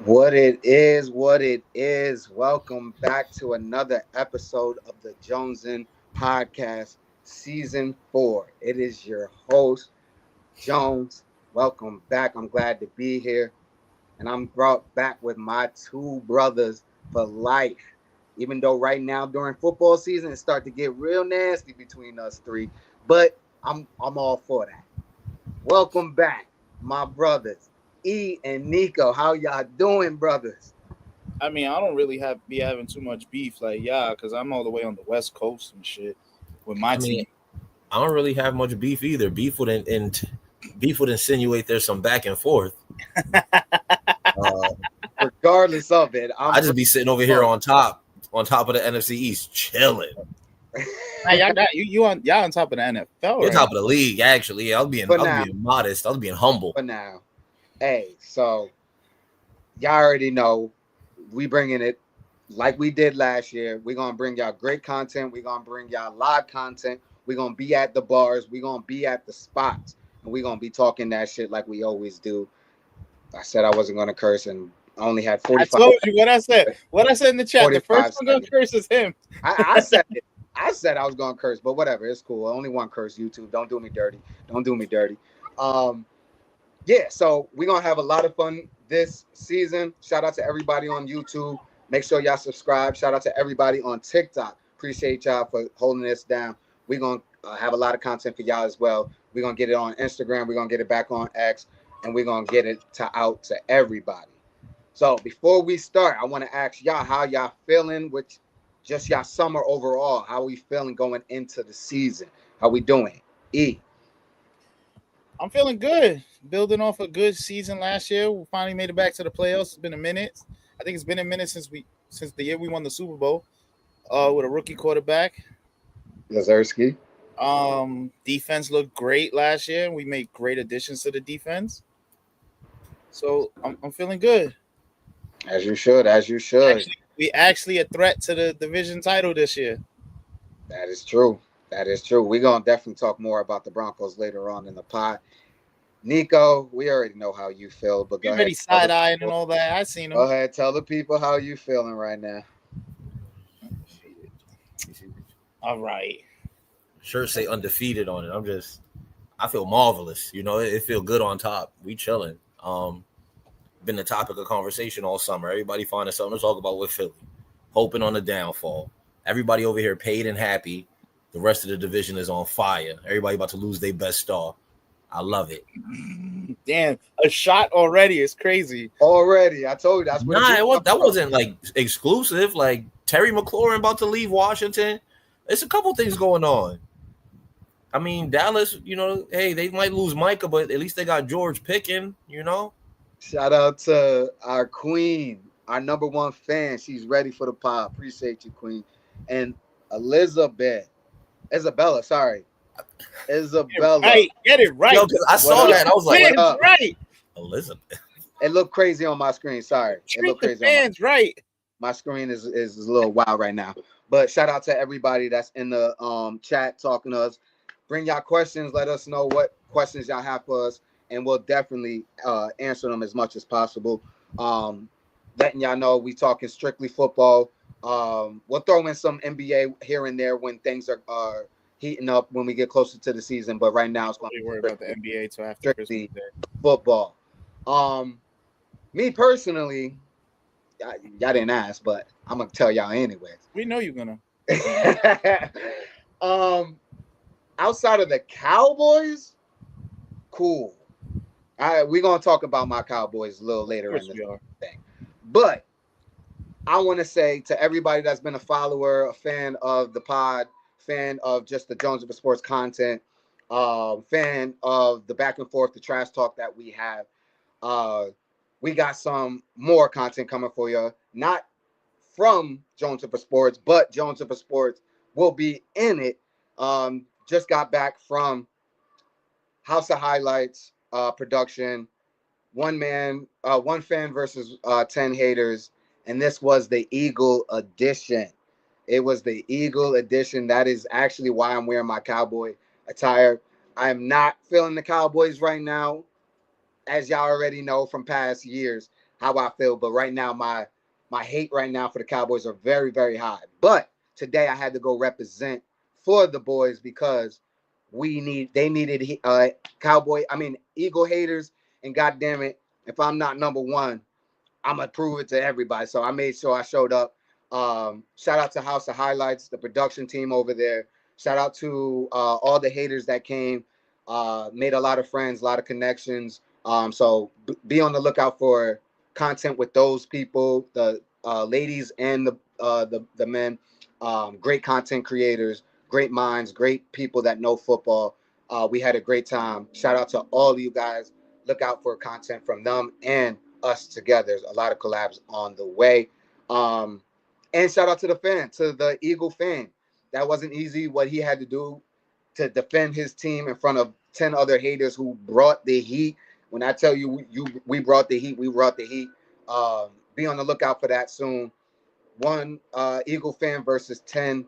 What it is. Welcome back to another episode of the Jonesin Podcast, Season 4. It is your host, Jones. Welcome back. I'm glad to be here. And I'm brought back with my two brothers for life. Even though right now during football season, it starts to get real nasty between us three. But I'm all for that. Welcome back, my brothers. E and Nico. How y'all doing, brothers? I mean, I don't really be having too much beef, like because I'm all the way on the West Coast and shit with my I mean, team. I don't really have much beef either. Beef would insinuate there's some back and forth. Uh, Regardless of it, I just be sitting over here on top of the NFC East, chilling. Hey, y'all got y'all on top of the NFL, You're right? top of the league, actually. Yeah, I was being modest. I was being humble. For now. Hey, so y'all already know we bringing it like we did last year. We're gonna bring y'all great content. We're gonna bring y'all live content. We're gonna be at the bars. We're gonna be at the spots, and we're gonna be talking that shit like we always do. I said I wasn't gonna curse, and I only had 45. I told you what I said. What I said in the chat. The 45 first one gonna curse is him. I said it. I said I was gonna curse, but whatever, it's cool. Only one curse. YouTube, don't do me dirty. Don't do me dirty. Um, yeah. So we're gonna have a lot of fun this season. Shout out to everybody on YouTube. Make sure y'all subscribe. Shout out to everybody on TikTok. Appreciate y'all for holding this down. We're gonna have a lot of content for y'all as well. We're gonna get it on Instagram. We're gonna get it back on X, and we're gonna get it out to everybody. So before we start, I want to ask y'all how y'all feeling with just y'all summer overall. How we feeling going into the season? How we doing? E. I'm feeling good. Building off a good season last year. We finally made it back to the playoffs. It's been a minute. I think it's been a minute since the year we won the Super Bowl. With a rookie quarterback. Lazerski. Defense looked great last year. We made great additions to the defense. So I'm feeling good. As you should. As you should. We actually a threat to the division title this year. That is true. That is true. We're gonna definitely talk more about the Broncos later on in the pod. Nico, we already know how you feel, but go ahead. Side eyeing and all that. I seen him. Go ahead, tell the people how you feeling right now. All right. Shirt say undefeated on it. I feel marvelous. You know, it feel good on top. We chilling. Been the topic of conversation all summer. Everybody finding something to talk about with Philly. Hoping on the downfall. Everybody over here paid and happy. The rest of the division is on fire. Everybody about to lose their best star. I love it. Damn, a shot already is crazy. Already, I told you that's what. That wasn't like exclusive. Like Terry McLaurin about to leave Washington. It's a couple things going on. I mean, Dallas, you know, hey, they might lose Micah, but at least they got George picking, you know. Shout out to our queen, our number one fan. She's ready for the pod. Appreciate you, queen. And Isabella, sorry. Isabella. Get it right. Yo, I saw that. I was like, get it right. Elizabeth. It looked crazy on my screen. Sorry. It looked crazy fans right. My screen is a little wild right now. But shout out to everybody that's in the chat talking to us. Bring y'all questions. Let us know what questions y'all have for us, and we'll definitely answer them as much as possible. Letting y'all know we talking strictly football. We'll throw in some NBA here and there when things are heating up when we get closer to the season. But right now it's going to be worry about the NBA till after strictly football. Me personally, y'all didn't ask, but I'm gonna tell y'all anyways. We know you're gonna. Outside of the Cowboys, cool. We're gonna talk about my Cowboys a little later in the thing. But I want to say to everybody that's been a follower, a fan of the pod, fan of just the Jones of Sports content, fan of the back and forth, the trash talk that we have. We got some more content coming for you. Not from Jones of Sports, but Jones of Sports will be in it. Just got back from House of Highlights production. One fan versus 10 haters. And this was the Eagle edition. It was the Eagle edition. That is actually why I'm wearing my Cowboy attire. I am not feeling the Cowboys right now, as y'all already know from past years. how I feel. But right now, my hate right now for the Cowboys are very, very high. But today I had to go represent for the boys because they needed Eagle haters, and goddamn it, if I'm not number one, I'm gonna prove it to everybody. So I made sure I showed up. Shout out to House of Highlights, the production team over there. Shout out to all the haters that came. Made a lot of friends, a lot of connections. So be on the lookout for content with those people, the ladies and the men. Great content creators, great minds, great people that know football. We had a great time. Shout out to all of you guys. Look out for content from them and us together. There's a lot of collabs on the way. And shout out to the fan, to the Eagle fan. That wasn't easy what he had to do to defend his team in front of 10 other haters who brought the heat. When I tell you we brought the heat, we brought the heat. Be on the lookout for that soon. One Eagle fan versus 10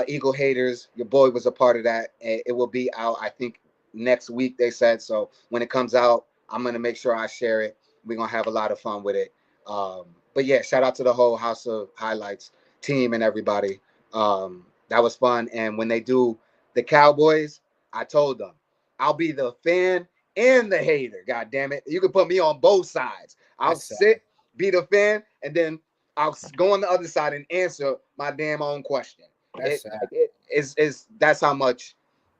Eagle haters. Your boy was a part of that. It will be out, I think, next week, they said. So when it comes out, I'm going to make sure I share it. We're going to have a lot of fun with it. But yeah, shout out to the whole House of Highlights team and everybody. That was fun. And when they do the Cowboys, I told them, I'll be the fan and the hater. God damn it. You can put me on both sides. I'll sit, be the fan, and then I'll go on the other side and answer my damn own question. That's how much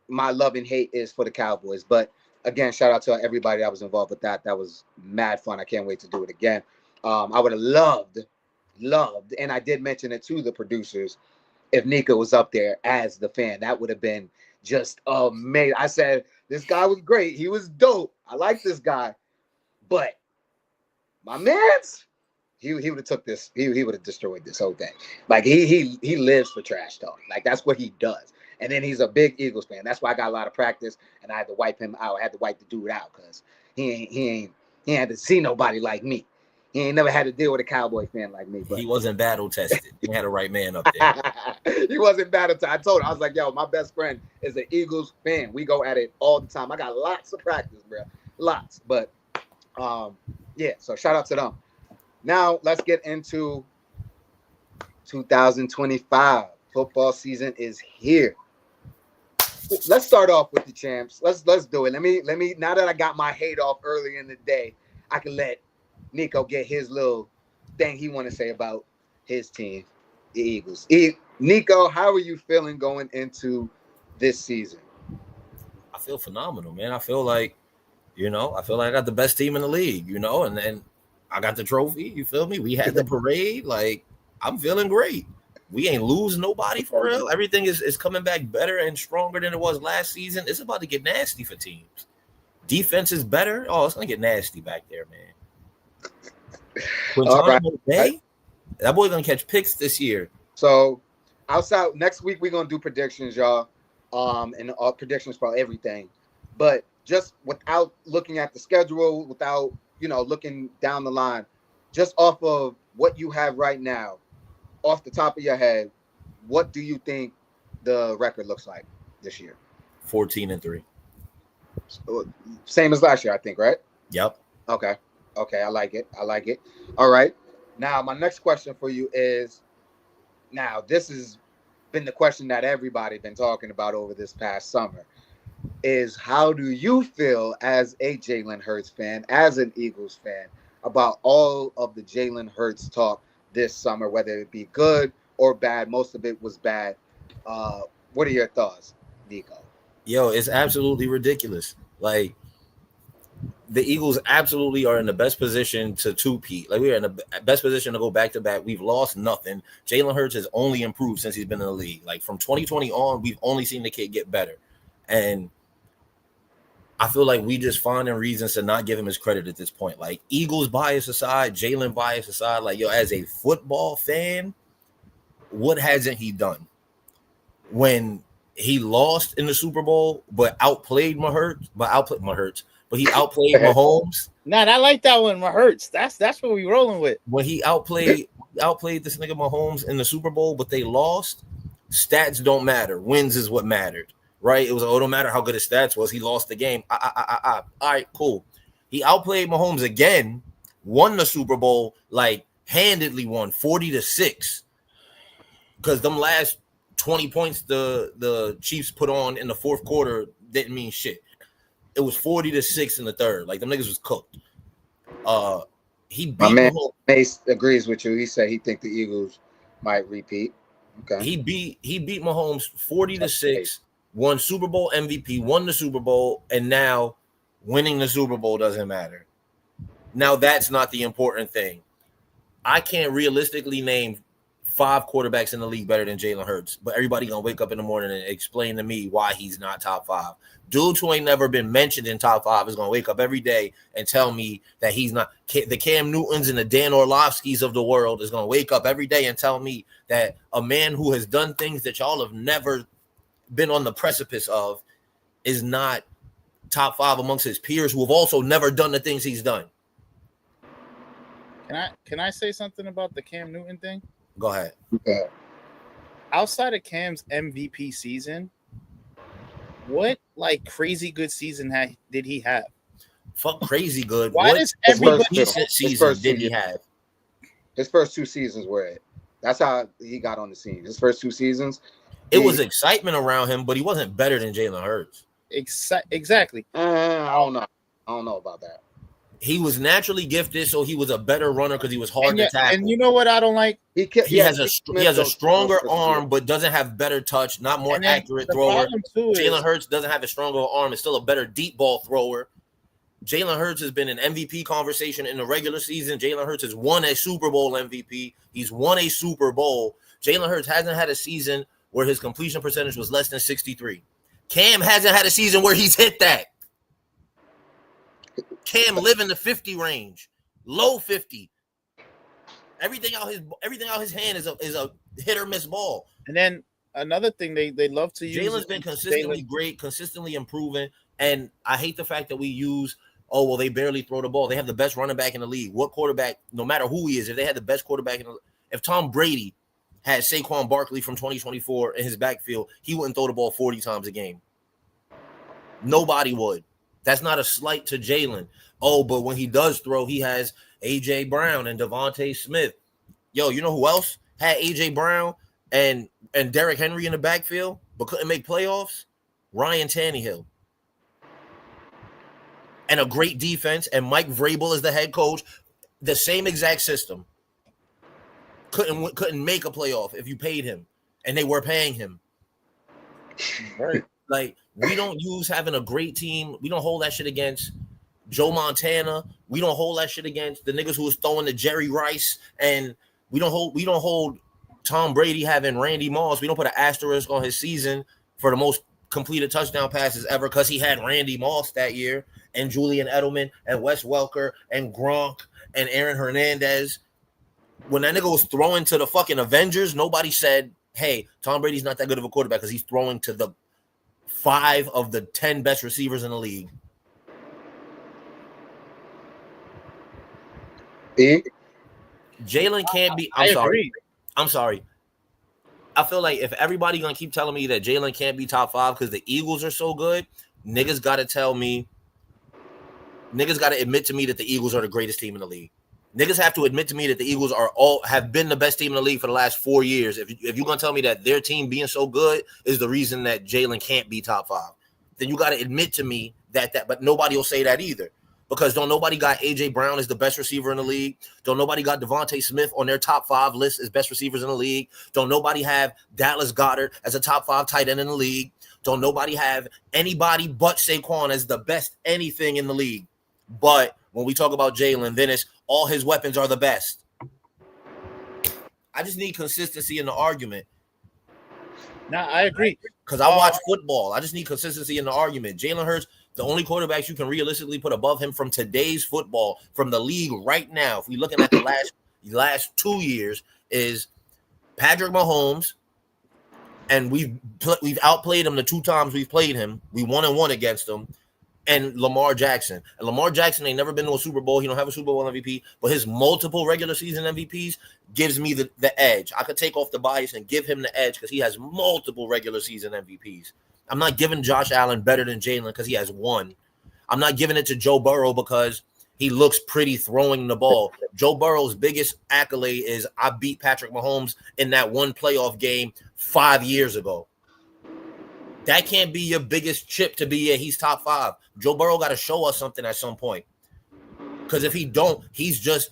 my love and hate is for the Cowboys. But again, shout out to everybody that was involved with that. That was mad fun. I can't wait to do it again. I would have loved, and I did mention it to the producers, if Nico was up there as the fan. That would have been just amazing. I said, this guy was great. He was dope. I like this guy. But my man's, he would have took this. He would have destroyed this whole thing. Like he lives for trash talk. Like that's what he does. And then he's a big Eagles fan. That's why I got a lot of practice, and I had to wipe him out. I had to wipe the dude out because he ain't had to see nobody like me. He ain't never had to deal with a Cowboy fan like me. But he wasn't battle tested. He had a right man up there. He wasn't battle tested. I told him, I was like, yo, my best friend is an Eagles fan. We go at it all the time. I got lots of practice, bro. Lots. But yeah, so shout out to them. Now let's get into 2025. Football season is here. Let's start off with the champs. Let's do it. Let me now that I got my hate off early in the day, I can let Nico get his little thing he want to say about his team, the Eagles. Nico, how are you feeling going into this season? I feel phenomenal, man. I feel like I got the best team in the league, and then I got the trophy. You feel me? We had the parade. Like, I'm feeling great. We ain't lose nobody for real. Everything is coming back better and stronger than it was last season. It's about to get nasty for teams. Defense is better. Oh, it's gonna get nasty back there, man. Quintana Bay, that boy gonna catch picks this year. So outside next week we're gonna do predictions, y'all. And predictions for everything. But just without looking at the schedule, without looking down the line, just off of what you have right now. Off the top of your head, what do you think the record looks like this year? 14-3. So, same as last year, I think, right? Yep. Okay, I like it. All right. Now, my next question for you is, now this has been the question that everybody's been talking about over this past summer, is how do you feel as a Jalen Hurts fan, as an Eagles fan, about all of the Jalen Hurts talk this summer, whether it be good or bad? Most of it was bad. What are your thoughts, Nico? Yo, it's absolutely ridiculous. Like, the Eagles absolutely are in the best position to two-peat. Like, we are in the best position to go back-to-back. We've lost nothing. Jalen Hurts has only improved since he's been in the league. Like, from 2020 on, we've only seen the kid get better. And I feel like we just finding reasons to not give him his credit at this point. Like, Eagles bias aside, Jalen bias aside, like, yo, as a football fan, what hasn't he done? When he lost in the Super Bowl, but outplayed Mahomes, but he outplayed Mahomes. Nah, I like that one, Mahomes. That's what we rolling with. When he outplayed this nigga Mahomes in the Super Bowl, but they lost, stats don't matter. Wins is what mattered. Right? It was, it don't matter how good his stats was. He lost the game. All right, cool. He outplayed Mahomes again, won the Super Bowl, like handedly won 40-6. Because them last 20 points the Chiefs put on in the fourth quarter didn't mean shit. It was 40-6 in the third. Like them niggas was cooked. He beat my man Mahomes. Mace agrees with you. He said he think the Eagles might repeat. Okay. He beat Mahomes 40-6, won Super Bowl MVP, won the Super Bowl, and now winning the Super Bowl doesn't matter. Now that's not the important thing. I can't realistically name 5 quarterbacks in the league better than Jalen Hurts, but everybody gonna wake up in the morning and explain to me why he's not top 5. Dudes who ain't never been mentioned in top 5 is gonna wake up every day and tell me that he's not. The Cam Newtons and the Dan Orlovskis of the world is gonna wake up every day and tell me that a man who has done things that y'all have never been on the precipice of is not top 5 amongst his peers who have also never done the things he's done. Can I say something about the Cam Newton thing? Go ahead. Okay. Outside of Cam's MVP season, what like crazy good season did he have? Fuck crazy good. Why what does everybody decent season did he have? His first 2 seasons were it. That's how he got on the scene. His first 2 seasons. It was excitement around him, but he wasn't better than Jalen Hurts. Exactly. I don't know. I don't know about that. He was naturally gifted, so he was a better runner because he was hard to tackle. And you know what I don't like? He has a stronger arm, but doesn't have better touch, not more accurate thrower. Jalen Hurts doesn't have a stronger arm. It's still a better deep ball thrower. Jalen Hurts has been an MVP conversation in the regular season. Jalen Hurts has won a Super Bowl MVP. He's won a Super Bowl. Jalen Hurts hasn't had a season where his completion percentage was less than 63. Cam hasn't had a season where he's hit that. Cam live in the 50 range, low 50. Everything out his hand is a hit or miss ball. And then another thing they love to use. Jalen's been consistently great, consistently improving, and I hate the fact that we use. Oh well, they barely throw the ball. They have the best running back in the league. What quarterback, no matter who he is, if they had the best quarterback if Tom Brady had Saquon Barkley from 2024 in his backfield, he wouldn't throw the ball 40 times a game. Nobody would. That's not a slight to Jalen. Oh, but when he does throw, he has A.J. Brown and Devontae Smith. Yo, you know who else had A.J. Brown and Derrick Henry in the backfield but couldn't make playoffs? Ryan Tannehill. And a great defense, and Mike Vrabel is the head coach. The same exact system. Couldn't make a playoff if you paid him, and they were paying him. Right. Like, we don't use having a great team. We don't hold that shit against Joe Montana. We don't hold that shit against the niggas who was throwing to Jerry Rice. And we don't hold Tom Brady having Randy Moss. We don't put an asterisk on his season for the most completed touchdown passes ever because he had Randy Moss that year and Julian Edelman and Wes Welker and Gronk and Aaron Hernandez. When that nigga was throwing to the fucking Avengers, nobody said, hey, Tom Brady's not that good of a quarterback because he's throwing to the 5 of the 10 best receivers in the league. Jalen can't be. I'm sorry. I feel like if everybody gonna keep telling me that Jalen can't be top 5 because the Eagles are so good, niggas gotta admit to me that the Eagles are the greatest team in the league. Niggas have to admit to me that the Eagles have been the best team in the league for the last 4 years. If you're gonna tell me that their team being so good is the reason that Jalen can't be top 5, then you gotta admit to me that. But nobody will say that either, because don't nobody got AJ Brown as the best receiver in the league. Don't nobody got Devontae Smith on their top 5 list as best receivers in the league. Don't nobody have Dallas Goedert as a top 5 tight end in the league. Don't nobody have anybody but Saquon as the best anything in the league. But when we talk about Jalen, then it's all his weapons are the best. I just need consistency in the argument. Nah, I agree. Because I watch football. I just need consistency in the argument. Jalen Hurts, the only quarterbacks you can realistically put above him from today's football, from the league right now, if we're looking at the last 2 years, is Patrick Mahomes, and we've outplayed him the 2 times we've played him. We 1-1 against him. And Lamar Jackson. And Lamar Jackson ain't never been to a Super Bowl. He don't have a Super Bowl MVP, but his multiple regular season MVPs gives me the edge. I could take off the bias and give him the edge because he has multiple regular season MVPs. I'm not giving Josh Allen better than Jalen because he has 1. I'm not giving it to Joe Burrow because He looks pretty throwing the ball. Joe Burrow's biggest accolade is I beat Patrick Mahomes in that one playoff game 5 years ago. That can't be your biggest chip to be he's top 5. Joe Burrow got to show us something at some point. Because if he don't, he's just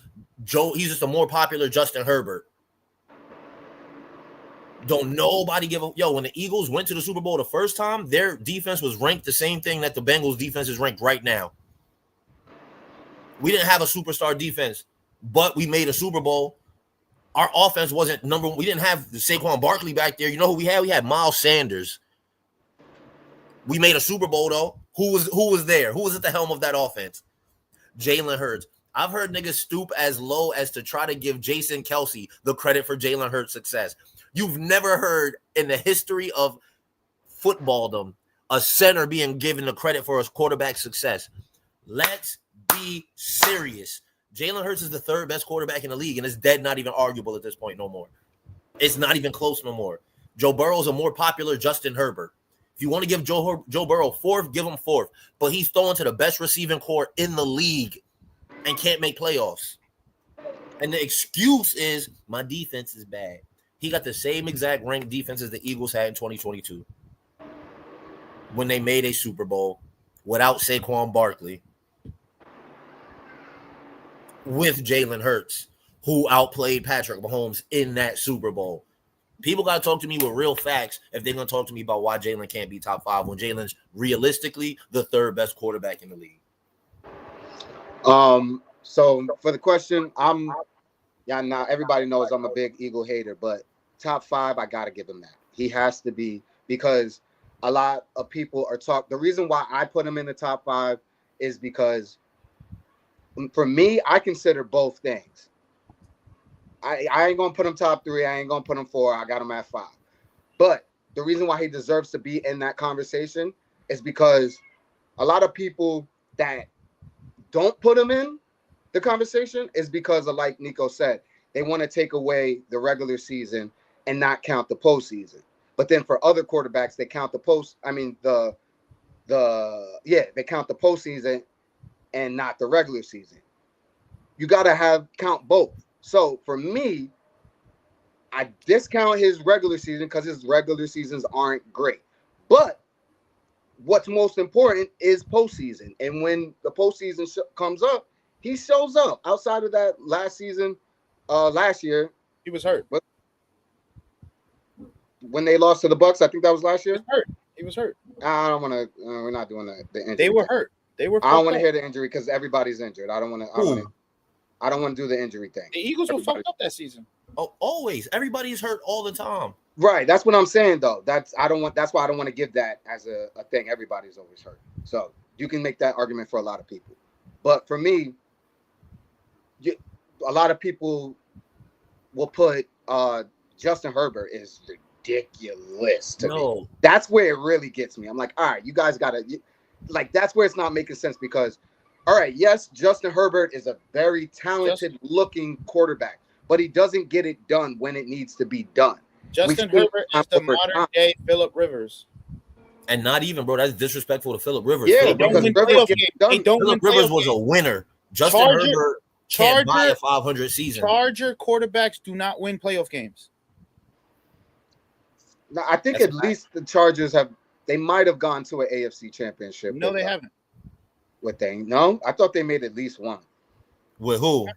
a more popular Justin Herbert. Don't nobody give a when the Eagles went to the Super Bowl the first time, their defense was ranked the same thing that the Bengals defense is ranked right now. We didn't have a superstar defense, but we made a Super Bowl. Our offense wasn't number one. We didn't have the Saquon Barkley back there. You know who we had? We had Miles Sanders. We made a Super Bowl though. Who was there? Who was at the helm of that offense? Jalen Hurts. I've heard niggas stoop as low as to try to give Jason Kelce the credit for Jalen Hurts' success. You've never heard in the history of footballdom a center being given the credit for his quarterback success. Let's be serious. Jalen Hurts is the 3rd best quarterback in the league, and it's dead not even arguable at this point no more. It's not even close no more. Joe Burrow's a more popular Justin Herbert. If you want to give Joe Burrow 4th, give him 4th. But he's throwing to the best receiving core in the league and can't make playoffs. And the excuse is my defense is bad. He got the same exact ranked defense as the Eagles had in 2022 when they made a Super Bowl without Saquon Barkley with Jalen Hurts, who outplayed Patrick Mahomes in that Super Bowl. People got to talk to me with real facts if they're going to talk to me about why Jalen can't be top 5 when Jalen's realistically the 3rd best quarterback in the league. So for the question, now everybody knows I'm a big Eagle hater, but top 5, I got to give him that. He has to be, because a lot of people are the reason why I put him in the top 5 is because for me, I consider both things. I ain't going to put him top 3. I ain't going to put him 4. I got him at 5. But the reason why he deserves to be in that conversation is because a lot of people that don't put him in the conversation is because of, like Nico said, they want to take away the regular season and not count the postseason. But then for other quarterbacks, they count they count the postseason and not the regular season. You got to count both. So for me, I discount his regular season because his regular seasons aren't great. But what's most important is postseason. And when the postseason comes up, he shows up. Outside of that last season, last year, he was hurt. But when they lost to the Bucks, I think that was last year. He was hurt. I don't want to. We're not doing the injury. They were hurt. I don't want to hear the injury because everybody's injured. I don't want to do the injury thing. The Eagles were fucked up that season. Oh, always. Everybody's hurt all the time. Right. That's what I'm saying, though. That's why I don't want to give that as a thing. Everybody's always hurt. So you can make that argument for a lot of people. But for me, a lot of people will put Justin Herbert is ridiculous to me. That's where it really gets me. I'm like, all right, you guys got to that's where it's not making sense because, all right, yes, Justin Herbert is a very talented looking quarterback, but he doesn't get it done when it needs to be done. Justin Herbert is the modern day Phillip Rivers. And not even, bro, that's disrespectful to Phillip Rivers. Yeah, because Phillip Rivers was a winner. Justin Herbert can't buy a 500 season. Charger quarterbacks do not win playoff games. No, I think at least the Chargers they might have gone to an AFC championship. No, they haven't. What they? No? I thought they made at least one. With who?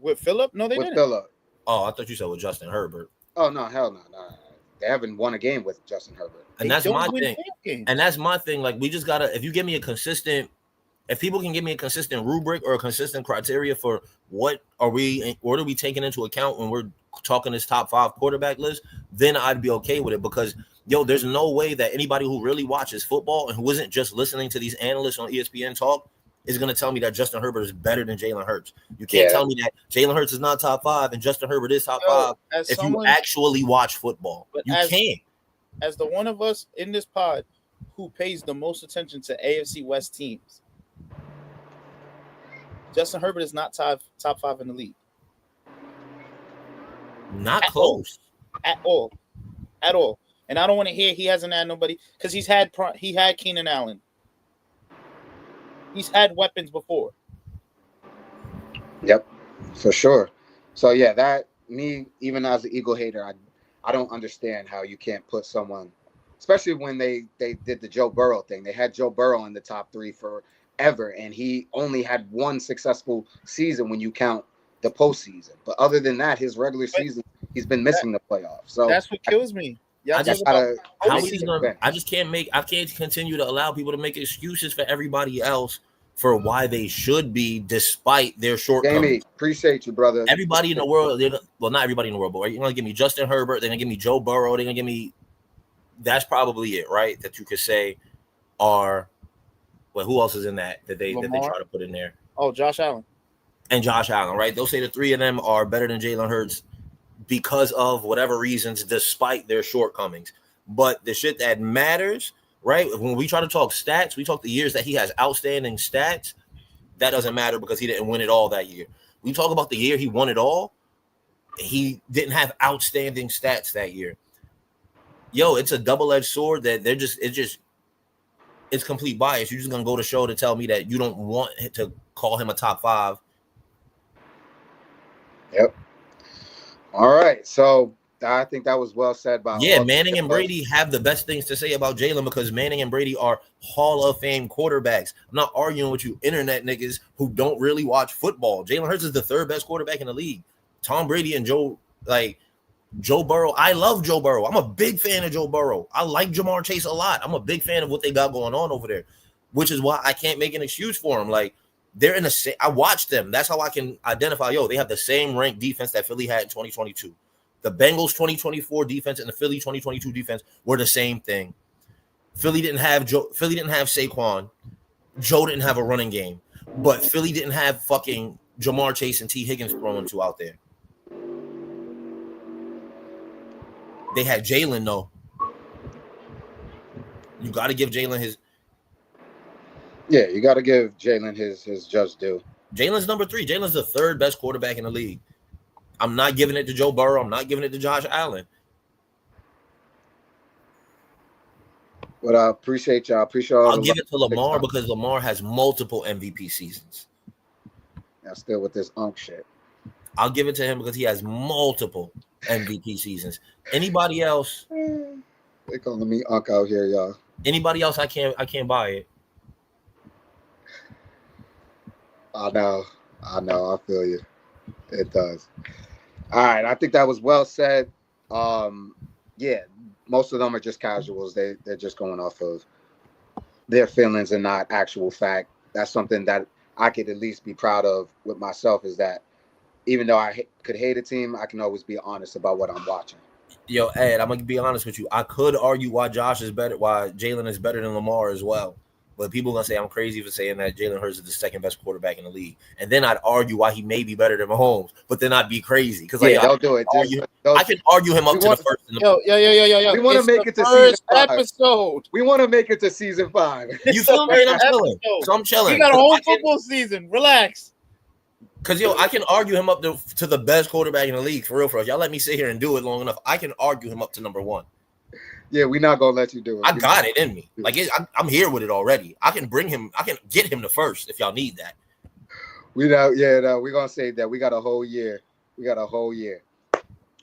With Phillip? No, they didn't. With Phillip. Oh, I thought you said with Justin Herbert. Oh, no, hell no. They haven't won a game with Justin Herbert. And that's my thing. And that's my thing. Like, we just got to, if people can give me a consistent rubric or a consistent criteria for what are we taking into account when we're talking this top 5 quarterback list, then I'd be okay with it because, there's no way that anybody who really watches football and who isn't just listening to these analysts on ESPN talk is going to tell me that Justin Herbert is better than Jalen Hurts. You can't tell me that Jalen Hurts is not top 5 and Justin Herbert is top 5 if you actually watch football. You can't. As the one of us in this pod who pays the most attention to AFC West teams, Justin Herbert is not top 5 in the league. Not close. At all. And I don't want to hear he hasn't had nobody because he had Keenan Allen. He's had weapons before. Yep, for sure. So yeah, that me even as an Eagle hater, I don't understand how you can't put someone, especially when they did the Joe Burrow thing. They had Joe Burrow in the top three forever, and he only had one successful season when you count the postseason. But other than that, his regular But season, he's been missing the playoffs. So that's what kills me. Y'all I talk just about how postseason. we gonna, I just can't make I can't continue to allow people to make excuses for everybody else for why they should be despite their shortcomings. Jamie, appreciate you, brother. Everybody in the world, well, not everybody in the world, but you're gonna give me Justin Herbert, they're gonna give me Joe Burrow, they're gonna give me. That's probably it, right? That you could say are. Well, who else is in that they try to put in there? Oh, Josh Allen. And Josh Allen, right? They'll say the three of them are better than Jalen Hurts because of whatever reasons, despite their shortcomings. But the shit that matters, right? When we try to talk stats, we talk the years that he has outstanding stats. That doesn't matter because he didn't win it all that year. We talk about the year he won it all. He didn't have outstanding stats that year. Yo, it's a double-edged sword that it's complete bias. You're just gonna go to show to tell me that you don't want to call him a top 5. Yep. All right. So I think that was well said by Manning and Brady have the best things to say about Jalen because Manning and Brady are Hall of Fame quarterbacks. I'm not arguing with you internet niggas who don't really watch football. Jalen Hurts is the 3rd best quarterback in the league. Tom Brady and Joe Burrow. I love Joe Burrow. I'm a big fan of Joe Burrow. I like Jamar Chase a lot. I'm a big fan of what they got going on over there, which is why I can't make an excuse for them. Like, they're in the same. I watched them. That's how I can identify. They have the same ranked defense that Philly had in 2022. The Bengals 2024 defense and the Philly 2022 defense were the same thing. Philly didn't have Saquon. Joe didn't have a running game, but Philly didn't have fucking Jamar Chase and T. Higgins throwing to out there. They had Jalen though. You got to give Jalen his. Yeah, you got to give Jalen his just due. Jalen's number 3. Jalen's the 3rd best quarterback in the league. I'm not giving it to Joe Burrow. I'm not giving it to Josh Allen. But I appreciate y'all. I'll give it to Lamar because Lamar has multiple MVP seasons. Yeah, still with this unk shit. I'll give it to him because he has multiple MVP seasons. Anybody else? They calling me unk out here, y'all. Anybody else? I can't buy it. I know. I feel you. It does. All right. I think that was well said. Yeah, most of them are just casuals. They're just going off of their feelings and not actual fact. That's something that I could at least be proud of with myself is that even though I could hate a team, I can always be honest about what I'm watching. Yo, Ed, I'm going to be honest with you. I could argue why Jalen is better than Lamar as well. But people are going to say I'm crazy for saying that Jalen Hurts is the 2nd best quarterback in the league. And then I'd argue why he may be better than Mahomes. But then I'd be crazy. Because don't do it. I can argue him up to the 1st. Yo. We want to make it to season 5. Episode. We want to make it to season 5. You feel me? And I'm chilling. So I'm chilling. We got a whole football season. Relax. Because, I can argue him up to the best quarterback in the league. For real. Y'all let me sit here and do it long enough. I can argue him up to number 1. Yeah, we're not going to let you do it. I got it in me. Like, I'm here with it already. I can get him to 1st if y'all need that. We're going to say that. We got a whole year. All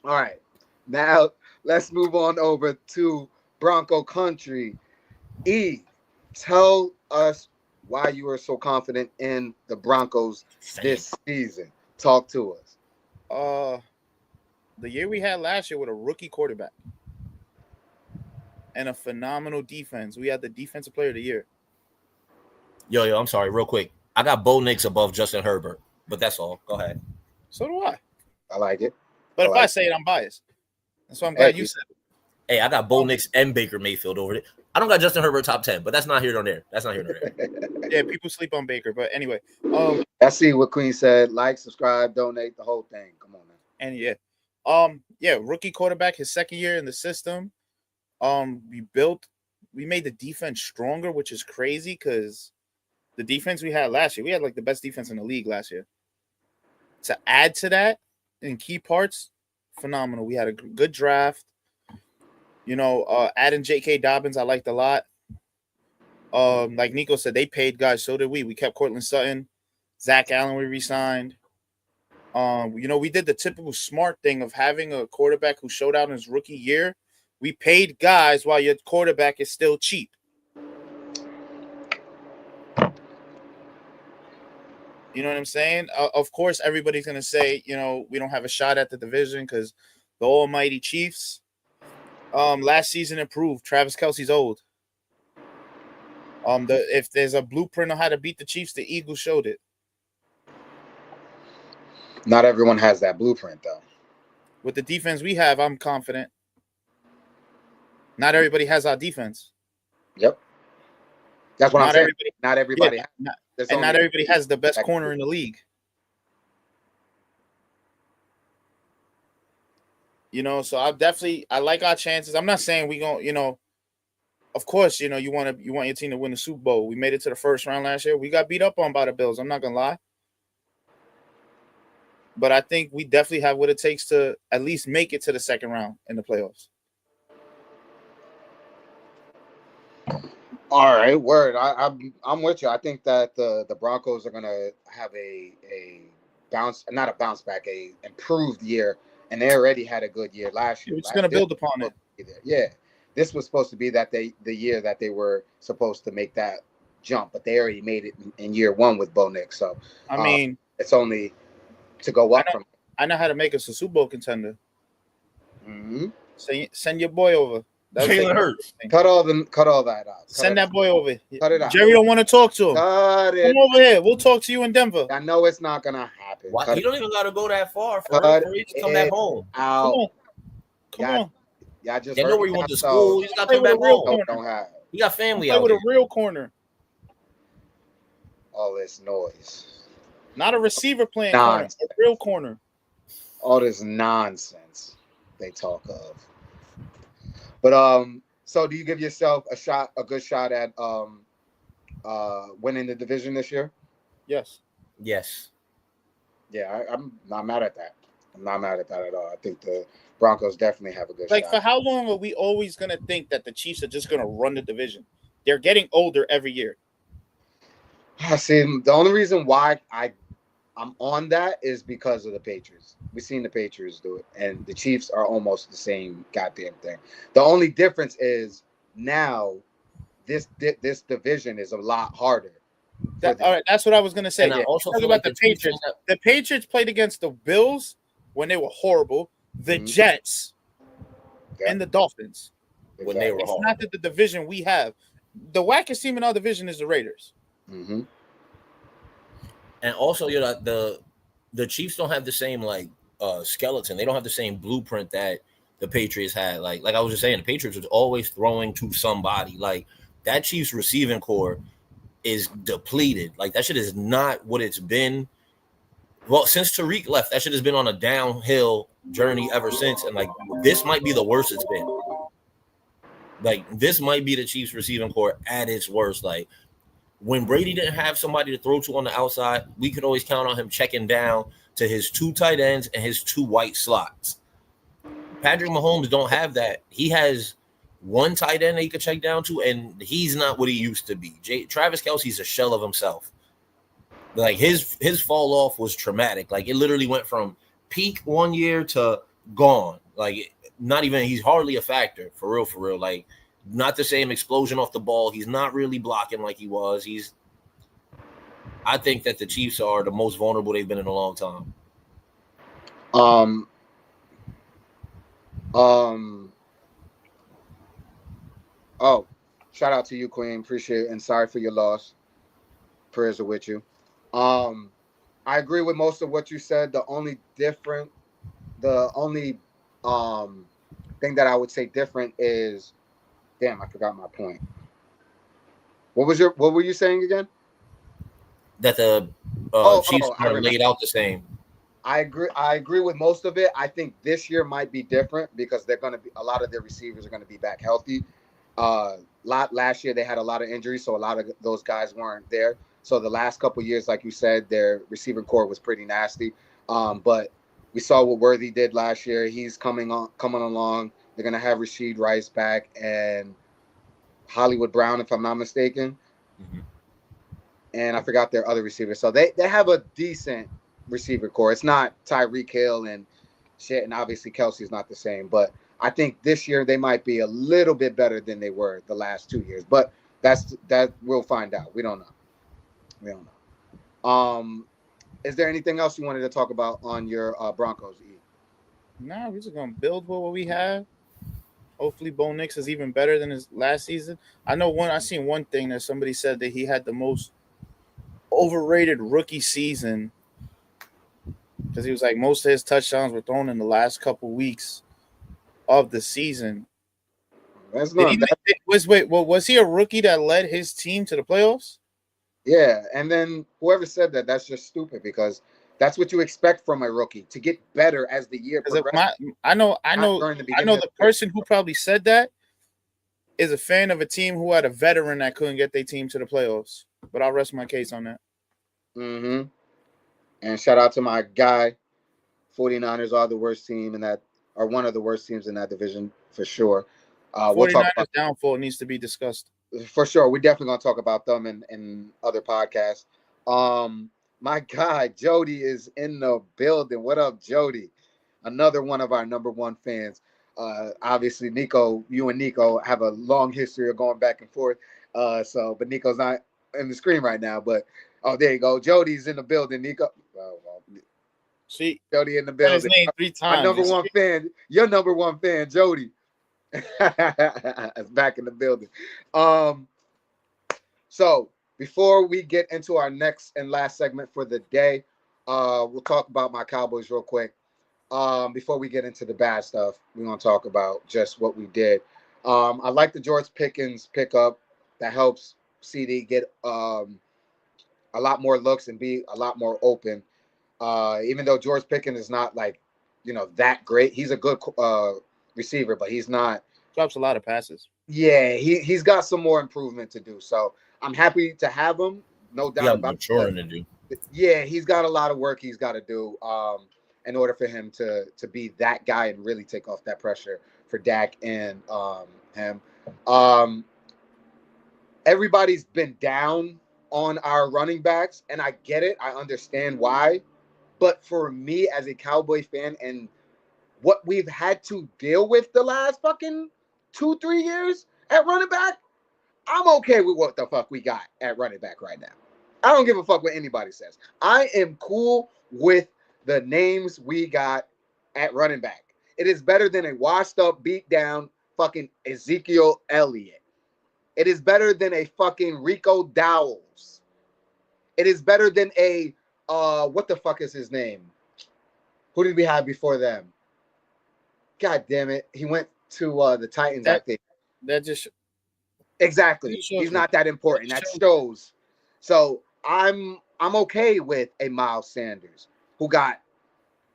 right. Now, let's move on over to Bronco Country. E, tell us why you are so confident in the Broncos this season. Talk to us. The year we had last year with a rookie quarterback and a phenomenal defense. We had the defensive player of the year. Yo, I'm sorry, real quick. I got Bo Nix above Justin Herbert, but that's all. Go ahead. So do I. I like it. But if I say it, I'm biased. That's why I'm glad you said it. Hey, I got Bo Nix and Baker Mayfield over it. I don't got Justin Herbert top 10, but that's not here nor there. Yeah, people sleep on Baker. But anyway. I see what Queen said. Like, subscribe, donate, the whole thing. Come on, man. And rookie quarterback, his 2nd year in the system. We made the defense stronger, which is crazy because the defense we had last year, we had like the best defense in the league last year. To add to that in key parts, phenomenal. We had a good draft. Adding J.K. Dobbins, I liked a lot. Like Nico said, they paid guys. So did we. We kept Cortland Sutton. Zach Allen, we re-signed. We did the typical smart thing of having a quarterback who showed out in his rookie year. We paid guys while your quarterback is still cheap. You know what I'm saying? Of course, everybody's going to say, we don't have a shot at the division because the almighty Chiefs last season improved. Travis Kelce's old. If there's a blueprint on how to beat the Chiefs, the Eagles showed it. Not everyone has that blueprint, though. With the defense we have, I'm confident. Not everybody has our defense. Yep. That's what I'm saying. Not everybody. Not everybody has the best corner in the league. So I like our chances. I'm not saying we gonna, of course, you want your team to win the Super Bowl. We made it to the first round last year. We got beat up on by the Bills. I'm not gonna lie. But I think we definitely have what it takes to at least make it to the second round in the playoffs. All right, word. I'm with you. I think that the Broncos are gonna have a bounce back, a improved year, and they already had a good year last year. We're just gonna build upon it. Yeah, this was supposed to be the year that they were supposed to make that jump, but they already made it in year one with Bo Nix. So I mean, it's only to go up from. I know how to make us a Super Bowl contender. Mm-hmm. Send your boy over. Jalen Hurts. Cut all that out. Send that boy over. Cut it out. Jerry don't want to talk to him. Cut it. Come over here. We'll talk to you in Denver. I know it's not gonna happen. You don't even gotta go that far for you to come back home. Out. Come on. Y'all just know where he went to school. He's got to come back home. He got family out with here. A real corner. All this noise. Not a receiver playing corner. A real corner. All this nonsense they talk of. But so do you give yourself a good shot at winning the division this year? Yes. Yeah, I'm not mad at that. I'm not mad at that at all. I think the Broncos definitely have a good shot. For how long are we always gonna think that the Chiefs are just gonna run the division? They're getting older every year. I see. The only reason why I'm on that is because of the Patriots. We've seen the Patriots do it, and the Chiefs are almost the same goddamn thing. The only difference is now this division is a lot harder. All right, that's what I was gonna say. I also talk about the Patriots. The Patriots played against the Bills when they were horrible, the Jets, and the Dolphins when they were horrible. It's not that the division we have. The wackest team in our division is the Raiders. Mm-hmm. And also, the Chiefs don't have the same skeleton. They don't have the same blueprint that the Patriots had. Like I was just saying, the Patriots was always throwing to somebody. Like that Chiefs receiving core is depleted. Like that shit is not what it's been. Well, since Tariq left, that shit has been on a downhill journey ever since. And this might be the worst it's been. This might be the Chiefs receiving core at its worst. When Brady didn't have somebody to throw to on the outside, we could always count on him checking down to his 2 tight ends and his 2 white slots. Patrick Mahomes don't have that. He has 1 tight end that he could check down to, and he's not what he used to be. Travis Kelce's a shell of himself. His fall off was traumatic. It literally went from peak one year to gone. Not even, he's hardly a factor, for real. Not the same explosion off the ball. He's not really blocking like he was. I think that the Chiefs are the most vulnerable they've been in a long time. Oh, shout out to you, Queen. Appreciate it, and sorry for your loss. Prayers are with you. I agree with most of what you said. The only thing that I would say different is, damn, I forgot my point. What were you saying again? That the Chiefs are laid out the same. I agree with most of it. I think this year might be different because a lot of their receivers are going to be back healthy. Last year they had a lot of injuries, so a lot of those guys weren't there. So the last couple of years, like you said, their receiving core was pretty nasty. But we saw what Worthy did last year. He's coming along. They're gonna have Rashid Rice back and Hollywood Brown, if I'm not mistaken. Mm-hmm. And I forgot their other receivers. So they have a decent receiver core. It's not Tyreek Hill and shit, and obviously Kelsey's not the same. But I think this year they might be a little bit better than they were the last 2 years. But that we'll find out. We don't know. We don't know. Is there anything else you wanted to talk about on your Broncos? Nah, we're just gonna build what we have. Hopefully, Bo Nix is even better than his last season. I seen one thing that somebody said that he had the most overrated rookie season because he was like most of his touchdowns were thrown in the last couple weeks of the season. That's not that. Was he a rookie that led his team to the playoffs? Yeah, and then whoever said that, that's just stupid because that's what you expect from a rookie to get better as the year progresses. I know the person who probably said that is a fan of a team who had a veteran that couldn't get their team to the playoffs. But I'll rest my case on that. Mm-hmm. And shout out to my guy. 49ers are the worst team in that, are one of the worst teams in that division for sure. 49ers we'll talk about downfall needs to be discussed. For sure. We're definitely going to talk about them in other podcasts. My guy, Jody, is in the building. What up, Jody? Another one of our number one fans. Obviously, Nico, you and Nico have a long history of going back and forth. But Nico's not in the screen right now. But, there you go. Jody's in the building, Nico. See, Jody in the building. His name 3 times. My number one fan, your number one fan, Jody. Is back in the building. So before we get into our next and last segment for the day, we'll talk about my Cowboys real quick. Before we get into the bad stuff, we're gonna talk about just what we did. I like the George Pickens pickup. That helps CD get a lot more looks and be a lot more open. Even though George Pickens is not like, that great, he's a good receiver, but he's not. Drops a lot of passes. Yeah, he's got some more improvement to do. So I'm happy to have him, no doubt about maturing to do. Yeah, he's got a lot of work he's got to do in order for him to be that guy and really take off that pressure for Dak and him. Everybody's been down on our running backs, and I get it. I understand why. But for me as a Cowboy fan and what we've had to deal with the last fucking 2-3 years at running back, I'm okay with what the fuck we got at running back right now. I don't give a fuck what anybody says. I am cool with the names we got at running back. It is better than a washed up, beat down fucking Ezekiel Elliott. It is better than a fucking Rico Dowles. It is better than a what the fuck is his name? Who did we have before them? God damn it. He went to the Titans, I think. That just exactly. He's not that important. That shows. So I'm okay with a Miles Sanders who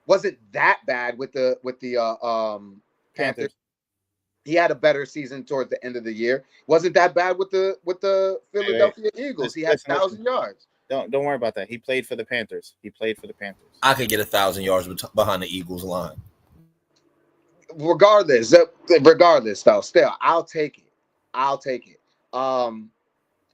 wasn't that bad with the Panthers. He had a better season towards the end of the year. Wasn't that bad with the Philadelphia Eagles. He had 1,000 yards. Don't worry about that. He played for the Panthers. I could get 1,000 yards behind the Eagles line. Regardless, though, still, I'll take it.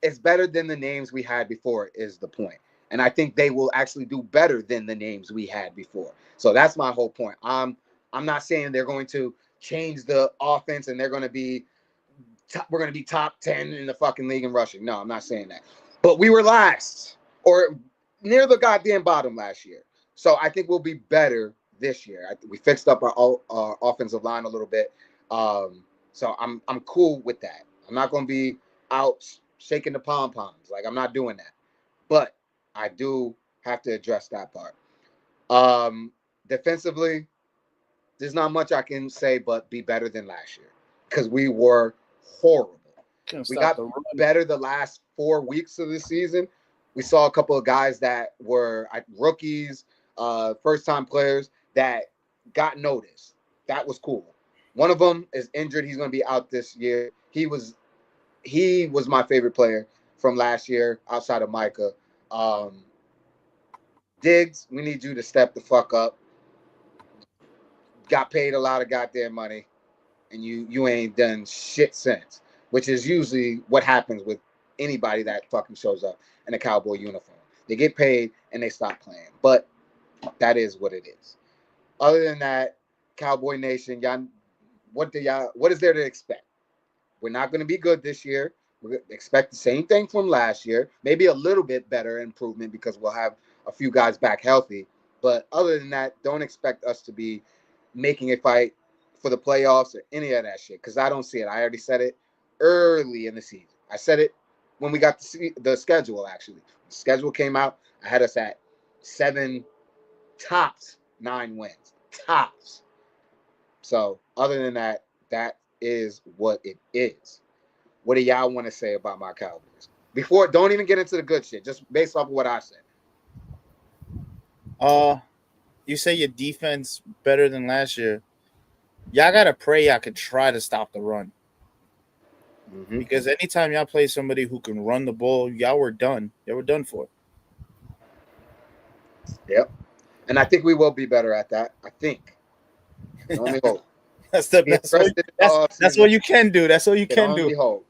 It's better than the names we had before is the point. And I think they will actually do better than the names we had before. So that's my whole point. I'm not saying they're going to change the offense and we're going to be top 10 in the fucking league in rushing. No, I'm not saying that. But we were last or near the goddamn bottom last year. So I think we'll be better this year. We fixed up our offensive line a little bit. So I'm cool with that. I'm not going to be out shaking the pom-poms. Like, I'm not doing that. But I do have to address that part. Defensively, there's not much I can say but be better than last year because we were horrible. We got better the last 4 weeks of the season. We saw a couple of guys that were rookies, first-time players that got noticed. That was cool. One of them is injured. He's going to be out this year. He was my favorite player from last year outside of Micah. Diggs, we need you to step the fuck up. Got paid a lot of goddamn money, and you ain't done shit since, which is usually what happens with anybody that fucking shows up in a Cowboy uniform. They get paid, and they stop playing. But that is what it is. Other than that, Cowboy Nation, y'all, what is there to expect? We're not going to be good this year. We expect the same thing from last year, maybe a little bit better improvement because we'll have a few guys back healthy. But other than that, don't expect us to be making a fight for the playoffs or any of that shit because I don't see it. I already said it early in the season. I said it when we got the schedule, actually. The schedule came out. I had us at 7 tops, 9 wins. Tops. So other than that, that is what it is. What do y'all want to say about my Cowboys? Before, don't even get into the good shit. Just based off of what I said. You say your defense better than last year. Y'all gotta pray y'all could try to stop the run. Mm-hmm. Because anytime y'all play somebody who can run the ball, y'all were done. Y'all were done for. Yep. And I think we will be better at that. I think. I only hope. That's what you can do. That's what you can do. Hope.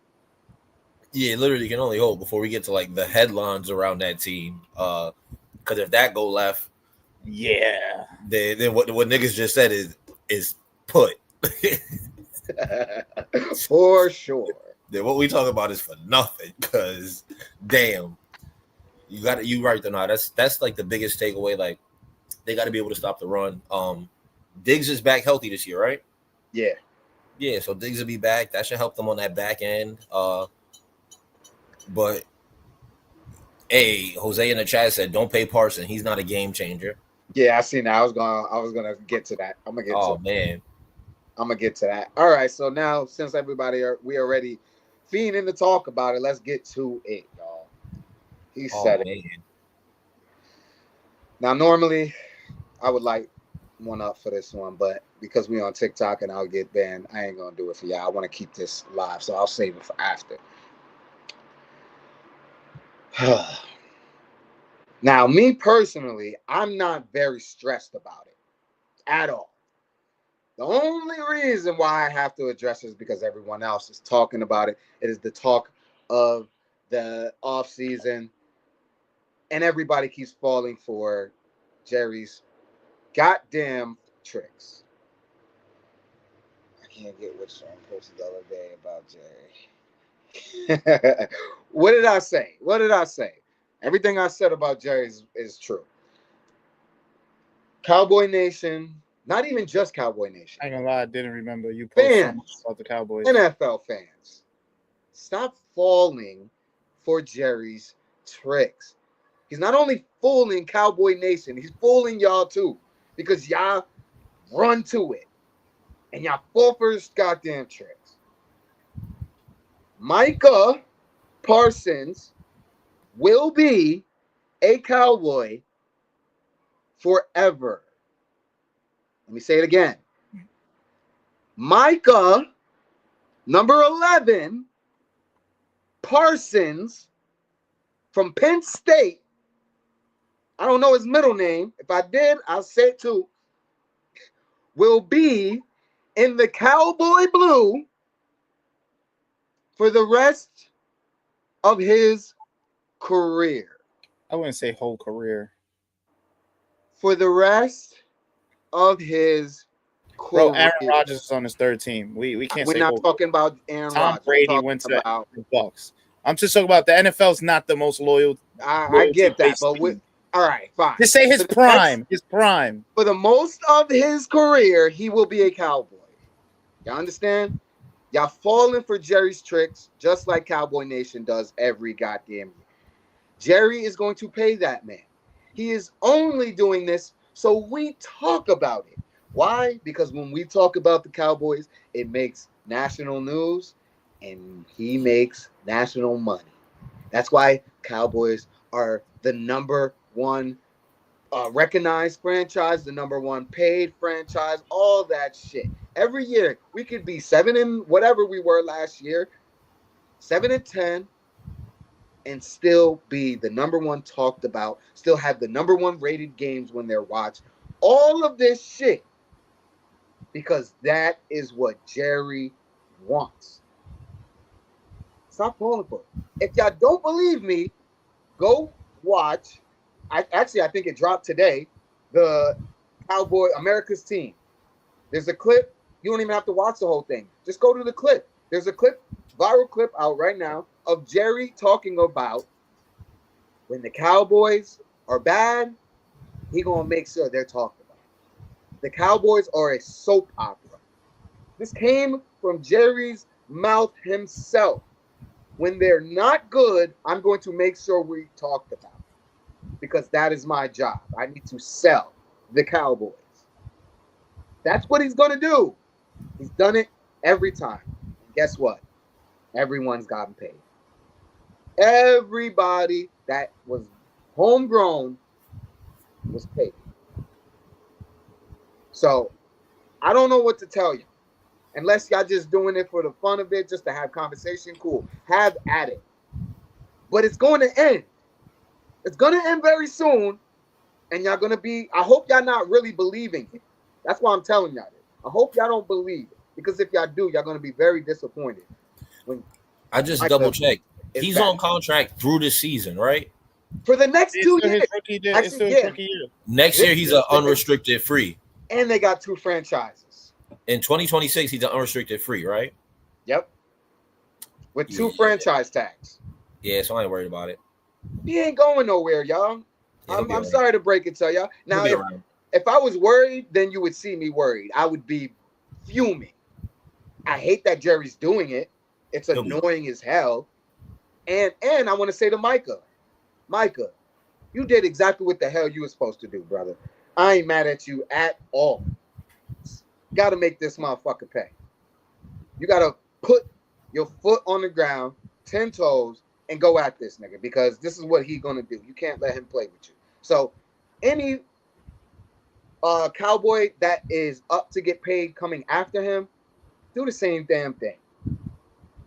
Yeah, literally can only hope before we get to like the headlines around that team. Because if that go left, yeah, then what niggas just said is put for sure. Then what we talk about is for nothing. Because damn, you right there now. That's like the biggest takeaway. Like they got to be able to stop the run. Diggs is back healthy this year, right? Yeah. So Diggs will be back. That should help them on that back end. But hey, Jose in the chat said, "Don't pay Parsons. He's not a game changer." Yeah, I seen that. I was gonna get to that. I'm gonna get to that. All right. So now, since we already fiending to talk about it, let's get to it, y'all. He said it. Now, normally, I would like one up for this one, but because we on TikTok and I'll get banned, I ain't gonna do it for y'all. I want to keep this live, so I'll save it for after. Now, me personally, I'm not very stressed about it at all. The only reason why I have to address it is because everyone else is talking about it. It is the talk of the offseason, and everybody keeps falling for Jerry's goddamn tricks. I can't get which one posted the other day about Jerry. What did I say? Everything I said about Jerry is true. Cowboy Nation, not even just Cowboy Nation. I ain't gonna lie, I didn't remember you posted so much about the Cowboys. NFL fans, stop falling for Jerry's tricks. He's not only fooling Cowboy Nation, he's fooling y'all too. Because y'all run to it. And y'all fall for his goddamn tricks. Micah Parsons will be a Cowboy forever. Let me say it again. Micah, number 11, Parsons from Penn State. I don't know his middle name. If I did, I'll say it too. Will be in the Cowboy blue for the rest of his career. I wouldn't say whole career. For the rest of his career. Bro, Aaron Rodgers is on his third team. We can't We're say not talking about Aaron Rodgers. Tom Brady went to the Bucs. I'm just talking about the NFL's not the most loyal. I get that, but all right, fine. Just say his prime. His prime. For the most of his career, he will be a Cowboy. Y'all understand? Y'all falling for Jerry's tricks, just like Cowboy Nation does every goddamn year. Jerry is going to pay that man. He is only doing this so we talk about it. Why? Because when we talk about the Cowboys, it makes national news and he makes national money. That's why Cowboys are the number one recognized franchise, the number one paid franchise, all that shit. Every year, we could be 7 and whatever we were last year, 7-10, and still be the number one talked about, still have the number one rated games when they're watched. All of this shit, because that is what Jerry wants. Stop falling for it. If y'all don't believe me, go watch. I think it dropped today. the America's team. There's a clip. You don't even have to watch the whole thing. Just go to the clip. There's a viral clip out right now of Jerry talking about when the Cowboys are bad, he gonna make sure they're talked about. The Cowboys are a soap opera. This came from Jerry's mouth himself. When they're not good, I'm going to make sure we talked about it because that is my job. I need to sell the Cowboys. That's what he's going to do. He's done it every time. And guess what? Everyone's gotten paid. Everybody that was homegrown was paid. So I don't know what to tell you. Unless y'all just doing it for the fun of it, just to have conversation, cool. Have at it. But it's going to end. It's going to end very soon. And y'all going to be, I hope y'all not really believing it. That's why I'm telling y'all this. I hope y'all don't believe it. Because if y'all do, y'all going to be very disappointed. When I just double checked. He's on contract through this season, right? For the next 2 years. Next year, he's an unrestricted free. And they got 2 franchises. In 2026, he's an unrestricted free, right? Yep. With 2 franchise tags. Yeah, so I ain't worried about it. He ain't going nowhere, y'all. Yeah, I'm sorry to break it to y'all. Now, if I was worried, then you would see me worried. I would be fuming. I hate that Jerry's doing it. It's annoying as hell. And I want to say to Micah, you did exactly what the hell you were supposed to do, brother. I ain't mad at you at all. Got to make this motherfucker pay. You got to put your foot on the ground, 10 toes, and go at this nigga because this is what he's going to do. You can't let him play with you. So any Cowboy that is up to get paid coming after him, do the same damn thing.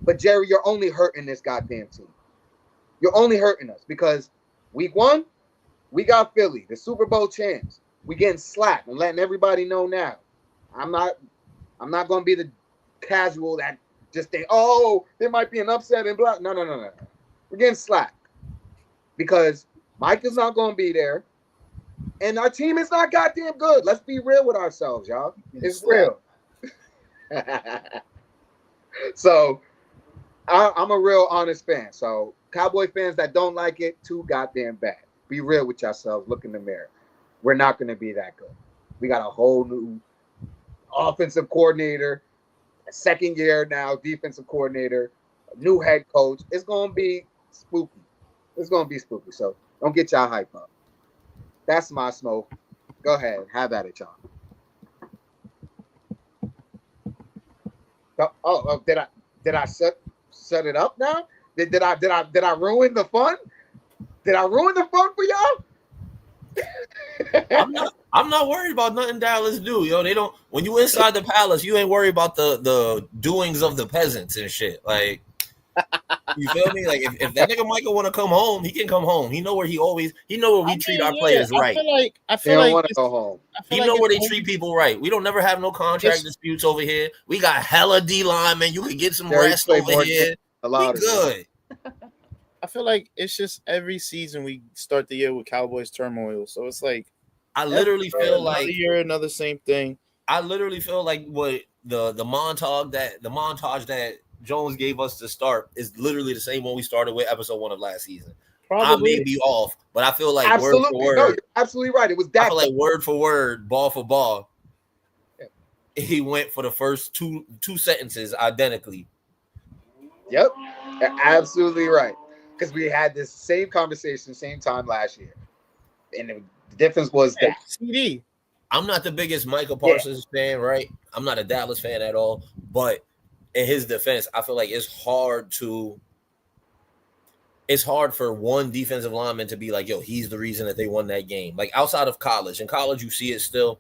But Jerry, you're only hurting this goddamn team. You're only hurting us because week 1, we got Philly, the Super Bowl champs. We getting slapped and letting everybody know now. I'm not going to be the casual that just think, oh, there might be an upset and blah. No. We're getting slapped because Mike is not going to be there. And our team is not goddamn good. Let's be real with ourselves, y'all. It's real. So I'm a real honest fan. So Cowboy fans that don't like it, too goddamn bad. Be real with yourselves. Look in the mirror. We're not going to be that good. We got a whole new offensive coordinator, second year now, defensive coordinator, new head coach. It's going to be spooky. It's going to be spooky. So don't get y'all hype up. That's my smoke. Go ahead. Have at it, y'all. Oh, did I set it up now? Did I ruin the fun? Did I ruin the fun for y'all? I'm not worried about nothing Dallas do, yo. They don't. When you inside the palace, you ain't worried about the doings of the peasants and shit. Like, you feel me? Like, if that nigga Michael want to come home, he can come home. He know where we treat our players right. I feel like want to go home. He know where they treat people right. We don't never have no contract disputes over here. We got hella D linemen. You can get some rest over here. We good. I feel like it's just every season we start the year with Cowboys turmoil. So it's like I literally feel like another year, another same thing. I literally feel like what the montage that Jones gave us to start is literally the same one we started with episode 1 of last season. Probably. I may be off, but I feel like word for word. No, you're absolutely right. It was that. I feel like word for word, ball for ball. Yeah. He went for the first two sentences identically. Yep, you're absolutely right. Because we had this same conversation same time last year. And the difference was that. CD. I'm not the biggest Micah Parsons fan, right? I'm not a Dallas fan at all. But in his defense, I feel like it's hard for one defensive lineman to be like, yo, he's the reason that they won that game. Like outside of college. In college, you see it still.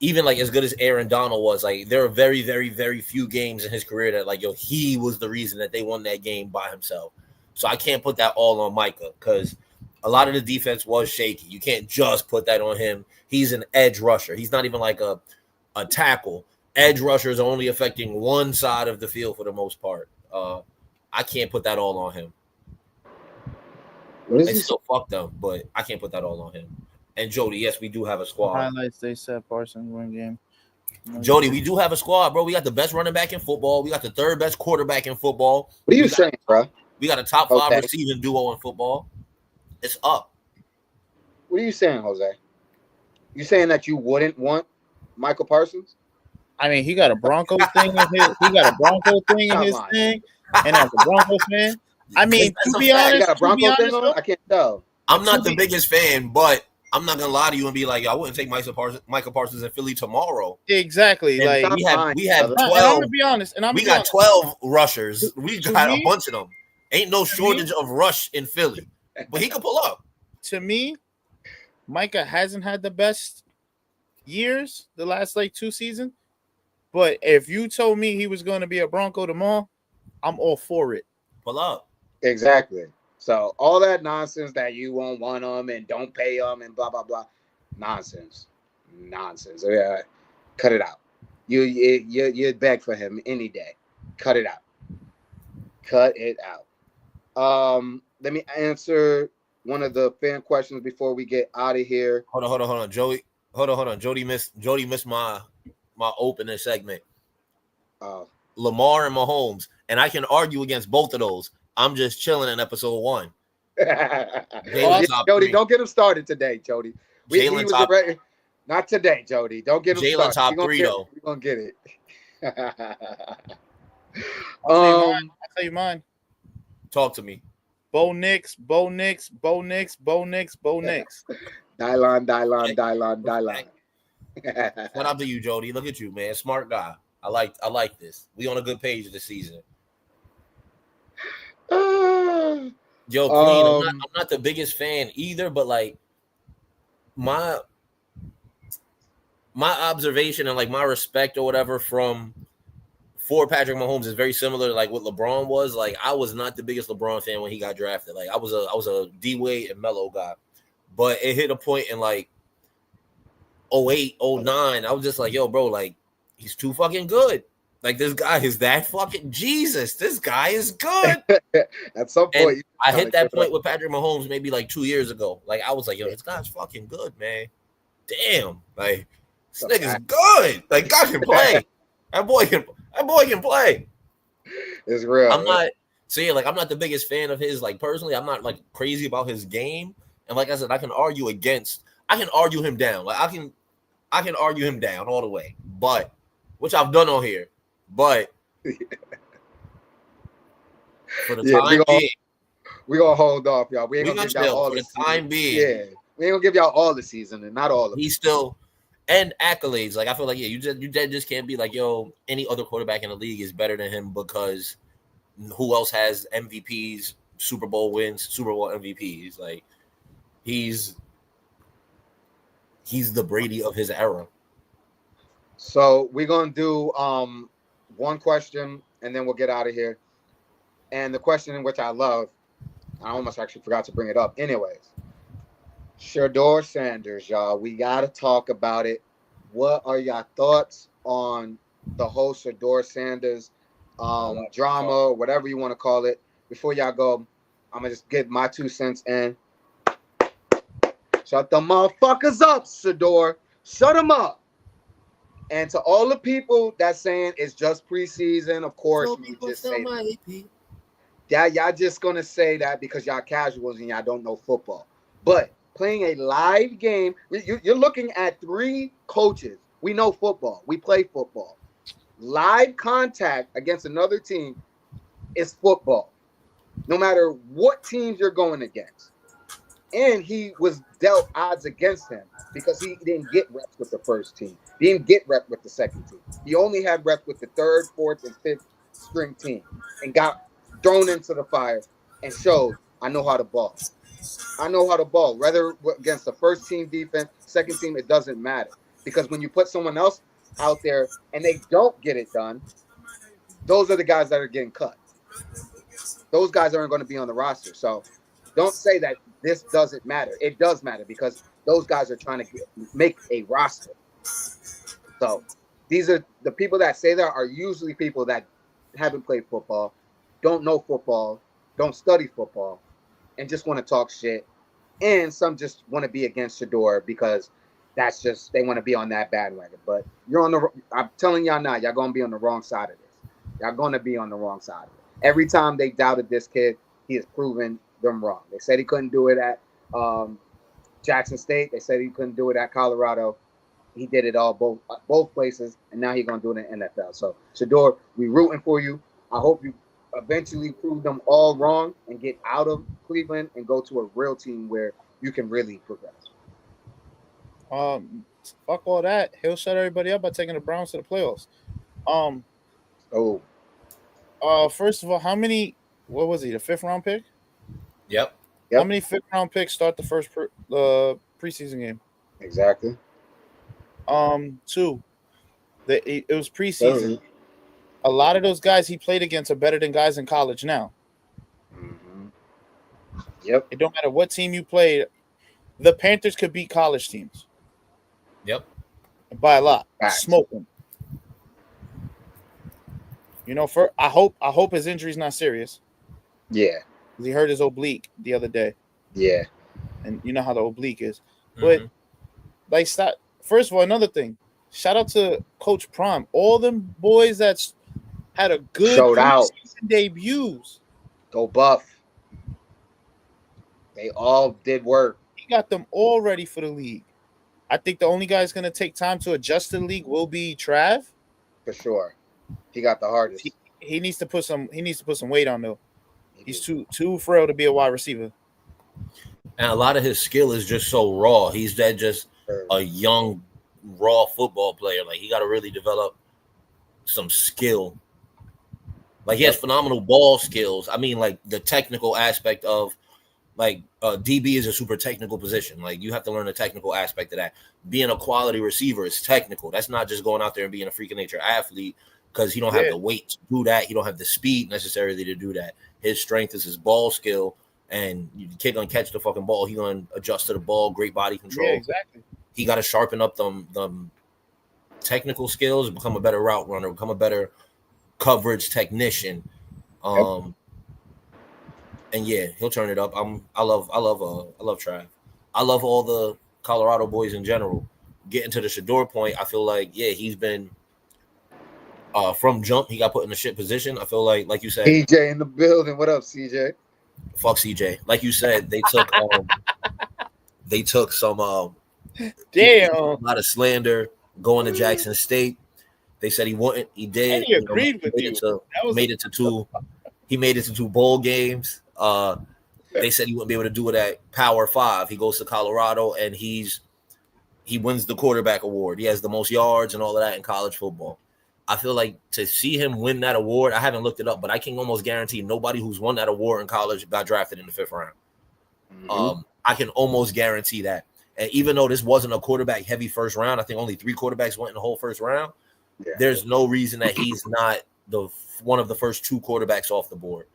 Even like as good as Aaron Donald was, like there are very, very, very few games in his career that like, yo, he was the reason that they won that game by himself. So I can't put that all on Micah because a lot of the defense was shaky. You can't just put that on him. He's an edge rusher. He's not even like a tackle. Edge rushers are only affecting one side of the field for the most part. I can't put that all on him. It's still fucked up, but I can't put that all on him. And Jody, yes, we do have a squad. Highlights, they said Parsons win game. Jody, we do have a squad, bro. We got the best running back in football. We got the third best quarterback in football. What are you saying, bro? We got a top 5 receiving duo in football. It's up. What are you saying, Jose? You saying that you wouldn't want Micah Parsons? I mean, he got a Broncos thing in his. He got a Broncos thing in his thing, and as a Broncos fan, I mean, to be honest, you got a Broncos thing on? I can't tell. I'm not the biggest fan, but I'm not gonna lie to you and be like, I wouldn't take Micah Parsons in Philly tomorrow. Exactly. And like we have 12. And I'm gonna be honest, we got 12 rushers. We got a bunch of them. Ain't no shortage of rush in Philly, but he can pull up. To me, Micah hasn't had the best years the last 2 seasons. But if you told me he was going to be a Bronco tomorrow, I'm all for it. Pull up. Exactly. So all that nonsense that you won't want him and don't pay him and blah, blah, blah. Nonsense. Yeah. Cut it out. You'd beg for him any day. Cut it out. Let me answer one of the fan questions before we get out of here. Hold on. Joey. Hold on. Jody missed my opening segment. Lamar and Mahomes. And I can argue against both of those. I'm just chilling in episode 1. Jody, don't get him started today, Jody. Not today, Jody. Don't get him started. Jalen top 3, though. We're going to get it. I'll tell you mine. Talk to me. Bo Nix. Dylon. What up to you, Jody? Look at you, man. Smart guy. I like this. We on a good page this season. Yo, Queen, I'm not the biggest fan either, but like my observation and like my respect or whatever for Patrick Mahomes is very similar to like what LeBron was. Like I was not the biggest LeBron fan when he got drafted. Like I was a D-Wade and Melo guy. But it hit a point in like 08, 09. I was just like, yo, bro, like he's too fucking good. Like this guy is that fucking Jesus. This guy is good. At some point, I hit that point with Patrick Mahomes maybe like 2 years ago. Like I was like, yo, this guy's fucking good, man. Damn, like this nigga's good. Like God can play. That boy can play. It's real. I'm not the biggest fan of his. Like personally, I'm not like crazy about his game. And like I said, I can argue him down. Like I can argue him down all the way. But which I've done on here. But for the time being, we're gonna hold off, y'all. We ain't gonna give y'all all for the time being. Yeah, we ain't gonna give y'all all the season and not all of it. He's still and accolades. Like I feel like you just can't be like, yo, any other quarterback in the league is better than him because who else has MVPs, Super Bowl wins, Super Bowl MVPs? Like he's the Brady of his era. So we're gonna do one question and then we'll get out of here. And the question in which I love, I almost actually forgot to bring it up. Anyways, Shedeur Sanders, y'all. We gotta talk about it. What are y'all thoughts on the whole Shedeur Sanders drama, whatever you want to call it? Before y'all go, I'm gonna just get my 2 cents in. Shut the motherfuckers up, Shedeur. Shut them up. And to all the people that's saying it's just preseason, of course, you just say that. Yeah, y'all just gonna say that because y'all casuals and y'all don't know football. But playing a live game, you're looking at 3 coaches. We know football. We play football. Live contact against another team is football, no matter what teams you're going against. And he was dealt odds against him because he didn't get reps with the first team. He didn't get reps with the second team. He only had reps with the 3rd, 4th, and 5th string team and got thrown into the fire and showed, I know how to ball. I know how to ball. Whether against the first team defense, second team, it doesn't matter. Because when you put someone else out there and they don't get it done, those are the guys that are getting cut. Those guys aren't going to be on the roster. So don't say that this doesn't matter. It does matter because those guys are trying to make a roster. So these are the people that say that are usually people that haven't played football, don't know football, don't study football, and just want to talk shit and some just want to be against Shedeur because that's just they want to be on that bandwagon. But you're on the. I'm telling y'all now, y'all gonna be on the wrong side of this. Y'all gonna be on the wrong side of it. Every time they doubted this kid, he has proven them wrong. They said he couldn't do it at Jackson State. They said he couldn't do it at Colorado. He did it all both places, and now he's gonna do it in the NFL. So Shedeur, we rooting for you. I hope you eventually prove them all wrong and get out of Cleveland and go to a real team where you can really progress. Fuck all that. He'll shut everybody up by taking the Browns to the playoffs. First of all, how many? What was he? The 5th round pick? Yep. How many 5th round picks start the first preseason game? Exactly. 2. It was preseason. A lot of those guys he played against are better than guys in college now. Mm-hmm. Yep. It don't matter what team you played. The Panthers could beat college teams. Yep. By a lot. Facts. Smoke them. You know, I hope his injury's not serious. Yeah. He hurt his oblique the other day. Yeah. And you know how the oblique is. Mm-hmm. But stop. First of all, another thing. Shout out to Coach Prime. All them boys that had a good preseason debuts. Go Buff. They all did work. He got them all ready for the league. I think the only guy that's going to take time to adjust to the league will be Trav. For sure. He got the hardest. He needs to put some weight on though. He's too frail to be a wide receiver. And a lot of his skill is just so raw. He's just a young, raw football player. Like, he got to really develop some skill. Like, he has phenomenal ball skills. I mean, like, the technical aspect of, like, DB is a super technical position. Like, you have to learn the technical aspect of that. Being a quality receiver is technical. That's not just going out there and being a freak of nature athlete because he don't have the weight to do that. He don't have the speed necessarily to do that. His strength is his ball skill. And the kid gonna catch the fucking ball. He gonna adjust to the ball. Great body control. Yeah, exactly. He got to sharpen up them technical skills, become a better route runner, become a better coverage technician. And yeah, he'll turn it up. I love Trav. I love all the Colorado boys in general. Getting to the Shedeur point, I feel like he's been from jump. He got put in the shit position. I feel like you said, CJ in the building. What up, CJ? Fuck CJ. Like you said, they took some a lot of slander going to Jackson State. They said he wouldn't. He did. And he agreed with you. Made it to two. He made it to 2 bowl games. They said he wouldn't be able to do it at Power 5. He goes to Colorado and he wins the quarterback award. He has the most yards and all of that in college football. I feel like to see him win that award, I haven't looked it up, but I can almost guarantee nobody who's won that award in college got drafted in the 5th round. Mm-hmm. I can almost guarantee that. And even though this wasn't a quarterback-heavy first round, I think only 3 quarterbacks went in the whole first round. Yeah. There's no reason that he's not one of the first 2 quarterbacks off the board.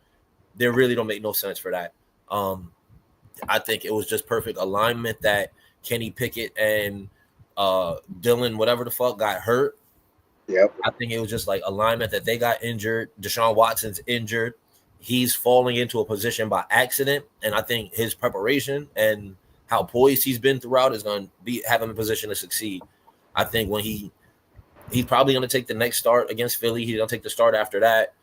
They really don't make no sense for that. I think it was just perfect alignment that Kenny Pickett and Dylan, whatever the fuck, got hurt. Yep. I think it was just like alignment that they got injured. Deshaun Watson's injured. He's falling into a position by accident. And I think his preparation and how poised he's been throughout is going to be having a position to succeed. I think when he's probably going to take the next start against Philly. He's going to take the start after that.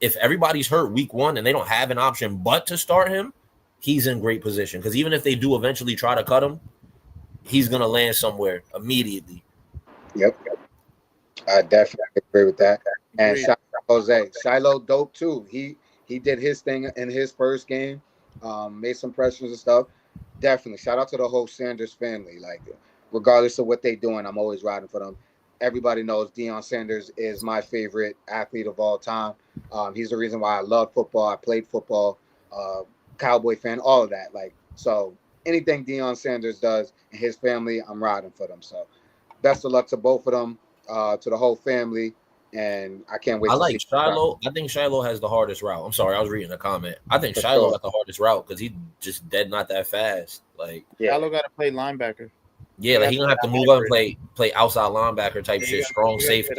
If everybody's hurt week 1 and they don't have an option but to start him, he's in great position. Because even if they do eventually try to cut him, he's going to land somewhere immediately. Yep. I definitely agree with that. And shout out Jose. Shiloh dope too. He did his thing in his first game, made some pressures and stuff. Definitely. Shout out to the whole Sanders family. Like, regardless of what they're doing, I'm always riding for them. Everybody knows Deion Sanders is my favorite athlete of all time. He's the reason why I love football. I played football, Cowboy fan, all of that. Like, so anything Deion Sanders does and his family, I'm riding for them. So best of luck to both of them. To the whole family, and I can't wait. I like Shiloh. I think Shiloh has the hardest route. I'm sorry, I was reading a comment. I think Shiloh got the hardest route because he just dead not that fast. Like, Shiloh got to play linebacker. Yeah, like he gonna have to move up and play outside linebacker type shit, strong safety.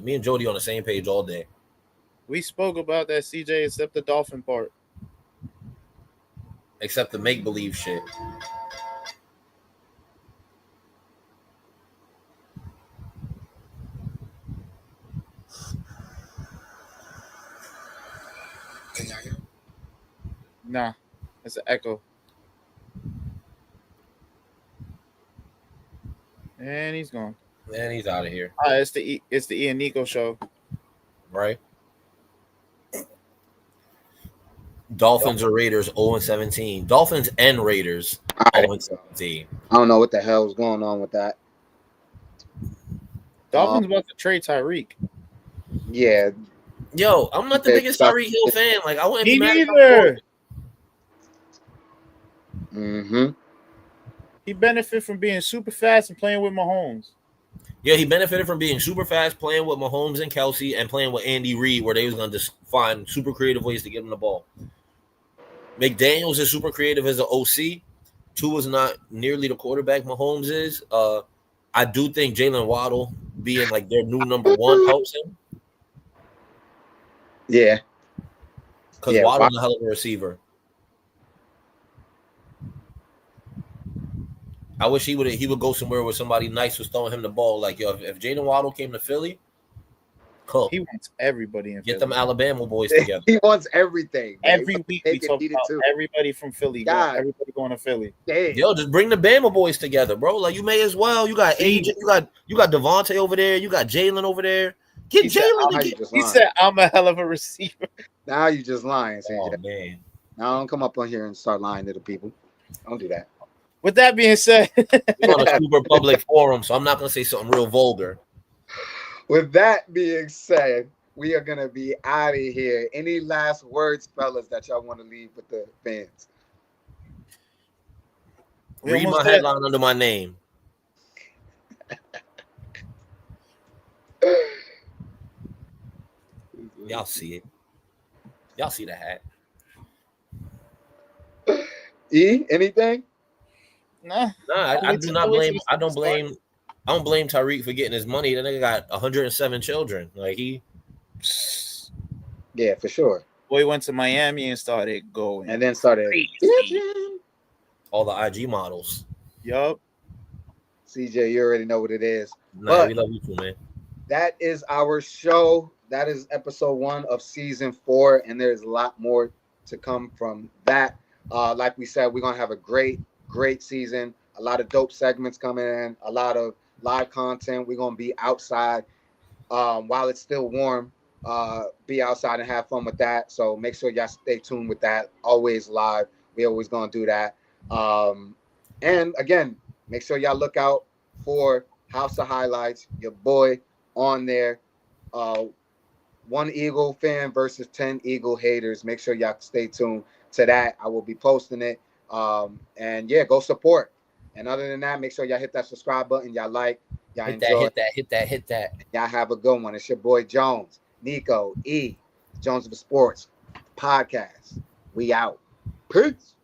Me and Jody on the same page all day. We spoke about that, CJ, except the Dolphin part. Except the make-believe shit. Can y'all hear? Nah, it's an echo. And he's gone. And he's out of here. It's the Ian Nico show. Right? Dolphins or Raiders 0-17. Dolphins and Raiders 0-17. I don't know what the hell is going on with that. Dolphins about to trade Tyreek. Yeah. Yo, I'm not the biggest Tyreek Hill fan. Like, I wouldn't be mad neither. Mm-hmm. He benefited from being super fast and playing with Mahomes. Yeah, he benefited from being super fast, playing with Mahomes and Kelsey, and playing with Andy Reid, where they was gonna just find super creative ways to get him the ball. McDaniels is super creative as an OC. Tua's not nearly the quarterback Mahomes is. I do think Jalen Waddle being like their new number one helps him. Yeah. Because Waddle's a hell of a receiver. I wish he would go somewhere where somebody nice was throwing him the ball. Like, yo, if Jalen Waddle came to Philly, cool. He wants everybody in Philly. Get them Alabama boys together. He wants everything. Every week we talk about everybody from Philly. Everybody going to Philly. Damn. Yo, just bring the Bama boys together, bro. Like, you may as well. You got Agent, you got Devontae over there, you got Jalen over there. Get Jalen. He said, "I'm a hell of a receiver." Now you just lying, CJ. Oh man. Now don't come up on here and start lying to the people. Don't do that. With that being said, we're on a super public forum, so I'm not gonna say something real vulgar. With that being said, we are gonna be out of here. Any last words, fellas, that y'all want to leave with the fans? Read my headline under my name. Y'all see it. Y'all see the hat. Anything? Nah, I do not blame. I don't blame Tyreek for getting his money. That nigga got 107 children. Like yeah, for sure. Boy went to Miami and started going, and then started all the IG models. Yup. CJ, you already know what it is. Nah, we love you too, man. That is our show. That is episode 1 of season 4, and there's a lot more to come from that. Like we said, we're gonna have a great season. A lot of dope segments coming in. A lot of live content. We're gonna be outside while it's still warm. Be outside and have fun with that. So make sure y'all stay tuned with that. Always live. We always gonna do that. And again, make sure y'all look out for House of Highlights. Your boy on there. 1 Eagle fan versus 10 Eagle haters. Make sure y'all stay tuned to that. I will be posting it. And yeah, go support. And other than that, make sure y'all hit that subscribe button. Y'all like, y'all enjoy. Hit that. Y'all have a good one. It's your boy Jones, Nico, Jones of the Sports Podcast. We out. Peace.